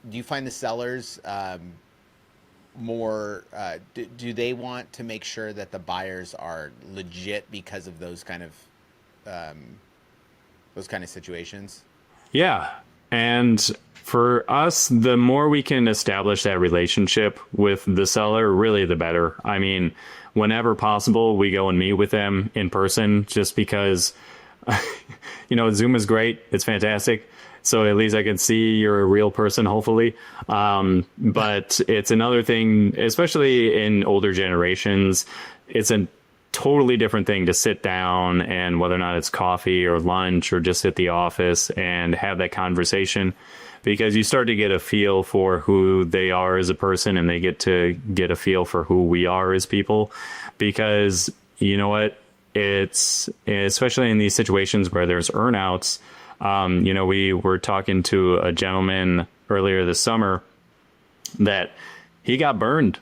do you find the sellers more do they want to make sure that the buyers are legit because of um, those kind of situations? Yeah. And for us, the more we can establish that relationship with the seller, really the better. I mean, whenever possible, we go and meet with them in person just because, Zoom is great. It's fantastic. So at least I can see you're a real person, hopefully. But it's another thing, especially in older generations, it's a totally different thing to sit down and whether or not it's coffee or lunch or just at the office and have that conversation because you start to get a feel for who they are as a person and they get to get a feel for who we are as people because you know what it's especially in these situations where there's earnouts. We were talking to a gentleman earlier this summer that he got burned.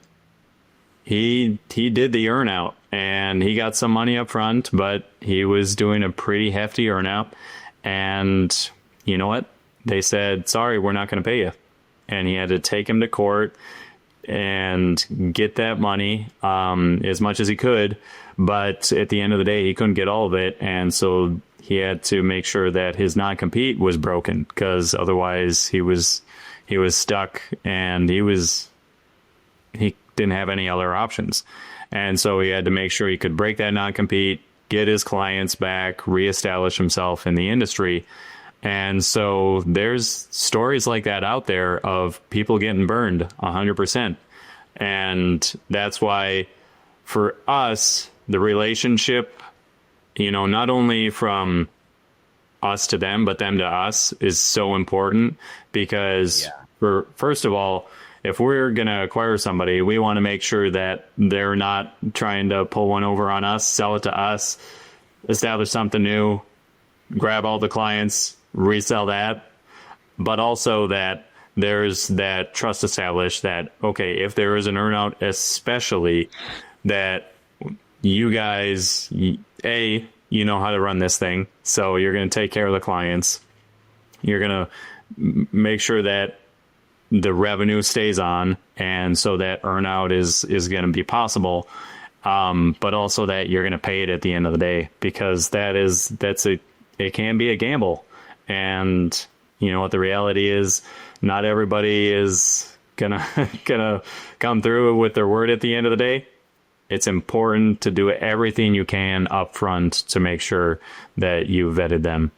He did the earnout and he got some money up front, but he was doing a pretty hefty earnout. And you know what? They said, sorry, we're not going to pay you. And he had to take him to court and get that money as much as he could. But at the end of the day, he couldn't get all of it. And so he had to make sure that his non-compete was broken because otherwise he was stuck and he didn't have any other options. And so he had to make sure he could break that non-compete, get his clients back, reestablish himself in the industry. And so there's stories like that out there of people getting burned 100%. And that's why for us, the relationship, not only from us to them, but them to us is so important because first of all, if we're going to acquire somebody, we want to make sure that they're not trying to pull one over on us, sell it to us, establish something new, grab all the clients, resell that, but also that there's that trust established that, okay, if there is an earnout, especially that you guys, you know how to run this thing. So you're going to take care of the clients. You're going to make sure that the revenue stays on, and so that earnout is going to be possible, but also that you're going to pay it at the end of the day because it can be a gamble, and you know what the reality is, not everybody is gonna come through with their word at the end of the day. It's important to do everything you can up front to make sure that you vetted them.